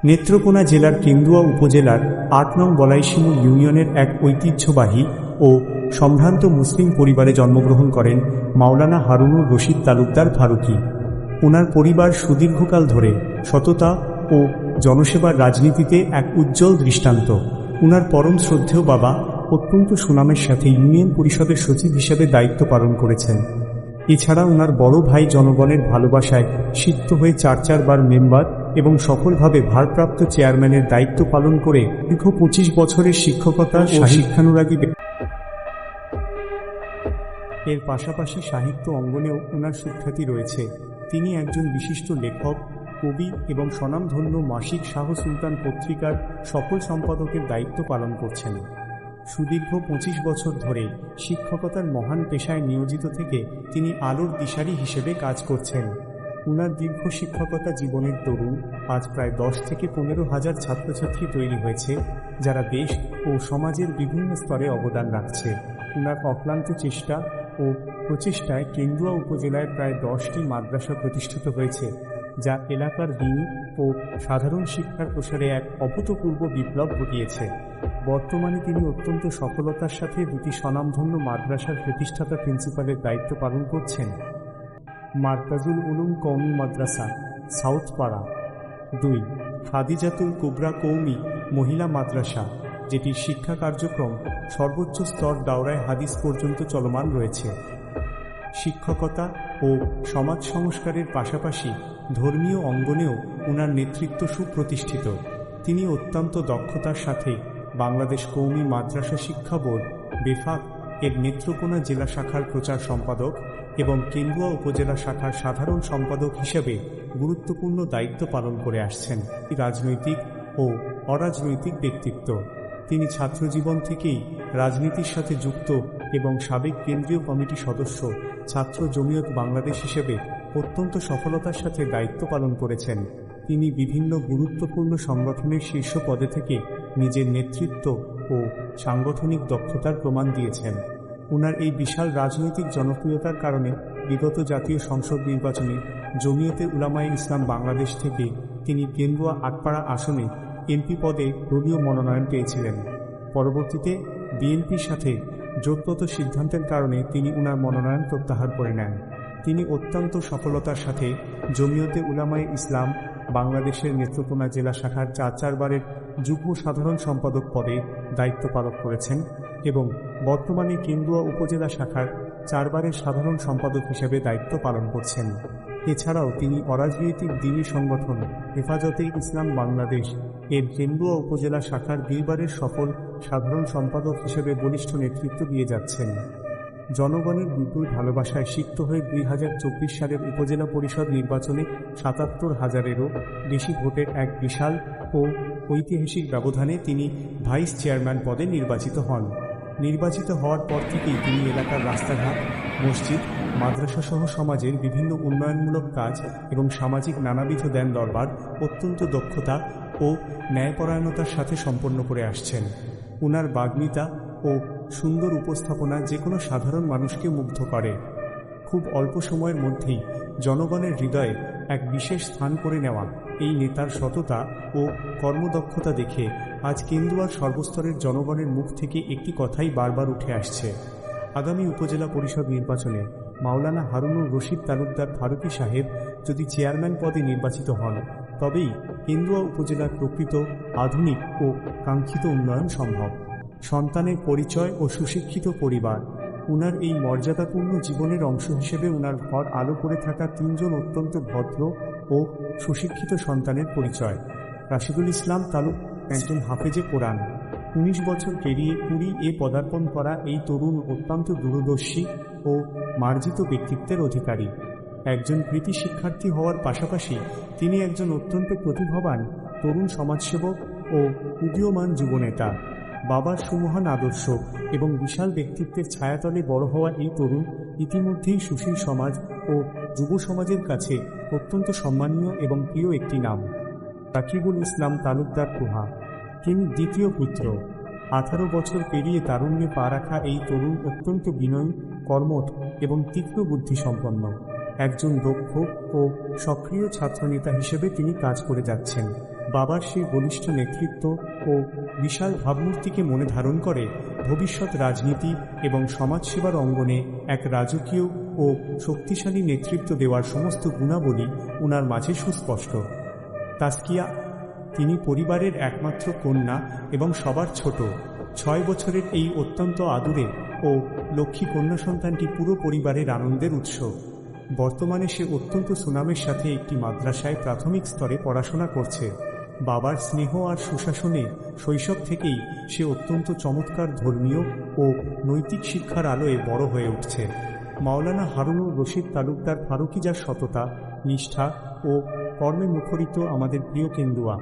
নেত্রকোনা জেলার কেন্দুয়া উপজেলার ৮ নং বলাইশিমুল ইউনিয়নের এক ঐতিহ্যবাহী ও সম্ভ্রান্ত মুসলিম পরিবারে জন্মগ্রহণ করেন মাওলানা হারুনুর রশিদ তালুকদার ফারুকী। ওনার পরিবার সুদীর্ঘকাল ধরে সততা ও জনসেবার রাজনীতিতে এক উজ্জ্বল দৃষ্টান্ত। ওনার পরম শ্রদ্ধেয় বাবা অত্যন্ত সুনামের সাথে ইউনিয়ন পরিষদের সচিব হিসেবে দায়িত্ব পালন করেছেন। এছাড়া ওনার বড় ভাই জনগণের ভালোবাসায় সিদ্ধ হয়ে চারবার মেম্বার এবং সফলভাবে ভারপ্রাপ্ত চেয়ারম্যানের দায়িত্ব পালন করে দীর্ঘ ২৫ বছরের শিক্ষকতা ও শিক্ষানুরাগী। এর পাশাপাশি সাহিত্য অঙ্গনেও ওনার সুখ্যাতি রয়েছে। তিনি একজন বিশিষ্ট লেখক, কবি এবং স্বনামধন্য মাসিক শাহ সুলতান পত্রিকার সফল সম্পাদকের দায়িত্ব পালন করছেন। সুদীর্ঘ ২৫ বছর ধরে শিক্ষকতার মহান পেশায় নিয়োজিত থেকে তিনি আলোর দিশারি হিসেবে কাজ করছেন। উনার দীর্ঘ শিক্ষকতা জীবনের দরুন আজ প্রায় ১০ থেকে ১৫,০০০ ছাত্রছাত্রী তৈরি হয়েছে, যারা দেশ ও সমাজের বিভিন্ন স্তরে অবদান রাখছে। উনার অক্লান্ত চেষ্টা ও প্রচেষ্টায় কেন্দুয়া উপজেলায় প্রায় ১০টি মাদ্রাসা প্রতিষ্ঠিত হয়েছে, যা এলাকার দ্বীন ও সাধারণ শিক্ষার প্রসারে এক অভূতপূর্ব বিপ্লব ঘটিয়েছে। বর্তমানে তিনি অত্যন্ত সফলতার সাথে দুটি স্বনামধন্য মাদ্রাসার প্রতিষ্ঠাতা প্রিন্সিপালের দায়িত্ব পালন করছেন। মার্কাজুল উলুম কওমি মাদ্রাসা সাউথপাড়া, ২ খাদিজাতুল কুবরা কওমি মহিলা মাদ্রাসা, যেটির শিক্ষা কার্যক্রম সর্বোচ্চ স্তর দাওরায়ে হাদিস পর্যন্ত চলমান রয়েছে। শিক্ষকতা ও সমাজ সংস্কারের পাশাপাশি ধর্মীয় অঙ্গনেও ওনার নেতৃত্ব সুপ্রতিষ্ঠিত। তিনি অত্যন্ত দক্ষতার সাথে বাংলাদেশ কওমি মাদ্রাসা শিক্ষা বোর্ড বেফাক এর নেত্রকোনা জেলা শাখার প্রচার সম্পাদক এবং কেন্দুয়া উপজেলা শাখার সাধারণ সম্পাদক হিসেবে গুরুত্বপূর্ণ দায়িত্ব পালন করে আসছেন। রাজনৈতিক ও অরাজনৈতিক ব্যক্তিত্ব। তিনি ছাত্রজীবন থেকেই রাজনীতির সাথে যুক্ত এবং সাবেক কেন্দ্রীয় কমিটি সদস্য ছাত্র জমিয়ত বাংলাদেশ হিসেবে অত্যন্ত সফলতার সাথে দায়িত্ব পালন করেছেন। তিনি বিভিন্ন গুরুত্বপূর্ণ সংগঠনের শীর্ষ পদে থেকে নিজের নেতৃত্ব ও সাংগঠনিক দক্ষতার প্রমাণ দিয়েছেন। ওনার এই বিশাল রাজনৈতিক জনপ্রিয়তার কারণে বিগত জাতীয় সংসদ নির্বাচনে জমিয়তে উলামায়ে ইসলাম বাংলাদেশ থেকে তিনি কেন্দুয়া আটপাড়া আসনে এমপি পদে দলীয় মনোনয়ন পেয়েছিলেন। পরবর্তীতে বিএনপির সাথে জোটগত সিদ্ধান্তের কারণে তিনি ওনার মনোনয়ন প্রত্যাহার করে নেন। তিনি অত্যন্ত সফলতার সাথে জমিয়তে উলামায়ে ইসলাম বাংলাদেশের নেত্রকোনা জেলা শাখার চারবারের যুগ্ম সাধারণ সম্পাদক পদে দায়িত্ব পালন করেছেন এবং বর্তমানে কেন্দুয়া উপজেলা শাখার ৪বারের সাধারণ সম্পাদক হিসেবে দায়িত্ব পালন করছেন। এছাড়াও তিনি অরাজনৈতিক দ্বীনি সংগঠন হেফাজতে ইসলাম বাংলাদেশ এর কেন্দুয়া উপজেলা শাখার ২বারের সফল সাধারণ সম্পাদক হিসেবে বলিষ্ঠ নেতৃত্ব দিয়ে যাচ্ছেন। জনগণের বিপুল ভালোবাসায় সিক্ত হয়ে ২০২৪ সালের উপজেলা পরিষদ নির্বাচনে ৭৭,০০০-এরও বেশি ভোটের এক বিশাল ও ঐতিহাসিক ব্যবধানে তিনি ভাইস চেয়ারম্যান পদে নির্বাচিত হন। নির্বাচিত হওয়ার পর থেকেই তিনি এলাকার রাস্তাঘাট, মসজিদ, মাদ্রাসাসহ সমাজের বিভিন্ন উন্নয়নমূলক কাজ এবং সামাজিক নানাবিধ দেন দরবার অত্যন্ত দক্ষতা ও ন্যায়পরায়ণতার সাথে সম্পন্ন করে আসছেন। ওনার বাগ্মিতা ও সুন্দর উপস্থাপনা যে কোনো সাধারণ মানুষকে মুগ্ধ করে। খুব অল্প সময়ের মধ্যেই জনগণের হৃদয়ে এক বিশেষ স্থান করে নেওয়া এই নেতার সততা ও কর্মদক্ষতা দেখে আজ কেন্দুয়ার সর্বস্তরের জনগণের মুখ থেকে একটি কথাই বারবার উঠে আসছে। আগামী উপজেলা পরিষদ নির্বাচনে মাওলানা হারুনুর রশিদ তালুকদার ফারুকী সাহেব যদি চেয়ারম্যান পদে নির্বাচিত হন, তবেই কেন্দুয়া উপজেলার প্রকৃত আধুনিক ও কাঙ্ক্ষিত উন্নয়ন সম্ভব। সন্তানের পরিচয় ও সুশিক্ষিত পরিবার। উনার এই মর্যাদাপূর্ণ জীবনের অংশ হিসেবে উনার ঘর আলো করে থাকা ৩জন অত্যন্ত ভদ্র ও সুশিক্ষিত সন্তানের পরিচয়। রাশিদুল ইসলাম তালুক একজন হাফেজে কোরআন। ১৯ বছর পেরিয়ে ২০ পদার্পণ করা এই তরুণ অত্যন্ত দূরদর্শী ও মার্জিত ব্যক্তিত্বের অধিকারী। একজন কৃতি শিক্ষার্থী হওয়ার পাশাপাশি তিনি একজন অত্যন্ত প্রতিভাবান তরুণ সমাজসেবক ও উদীয়মান যুবনেতা। বাবার সুমহান আদর্শ এবং বিশাল ব্যক্তিত্বের ছায়াতলে বড় হওয়া এই তরুণ ইতিমধ্যেই সুশীল সমাজ ও যুব সমাজের কাছে অত্যন্ত সম্মানীয় এবং প্রিয় একটি নাম। রাকিবুল ইসলাম তালুকদার কুহা, তিনি দ্বিতীয় পুত্র। ১৮ বছর পেরিয়ে তারুণ্যে পা রাখা এই তরুণ অত্যন্ত বিনয়ী, কর্মঠ এবং তীক্ষ্ণ বুদ্ধিসম্পন্ন। একজন দক্ষ ও সক্রিয় ছাত্রনেতা হিসেবে তিনি কাজ করে যাচ্ছেন। বাবার সেই বলিষ্ঠ নেতৃত্ব ও বিশাল ভাবমূর্তিকে মনে ধারণ করে ভবিষ্যৎ রাজনীতি এবং সমাজসেবার অঙ্গনে এক রাজকীয় ও শক্তিশালী নেতৃত্ব দেওয়ার সমস্ত গুণাবলী ওনার মাঝে সুস্পষ্ট। তাসকিয়া, তিনি পরিবারের একমাত্র কন্যা এবং সবার ছোট। 6 বছরের এই অত্যন্ত আদুরে ও লক্ষ্মী কন্যা সন্তানটি পুরো পরিবারের আনন্দের উৎস। বর্তমানে সে অত্যন্ত সুনামের সাথে একটি মাদ্রাসায় প্রাথমিক স্তরে পড়াশোনা করছে। বাবার স্নেহ আর সুশাসনে শৈশব থেকেই সে অত্যন্ত চমৎকার ধর্মীয় ও নৈতিক শিক্ষার আলোয় বড় হয়ে উঠছে। মাওলানা হারুনুর রশিদ তালুকদার ফারুকী, যার সততা, নিষ্ঠা ও কর্মে মুখরিত আমাদের প্রিয় কেন্দুয়া।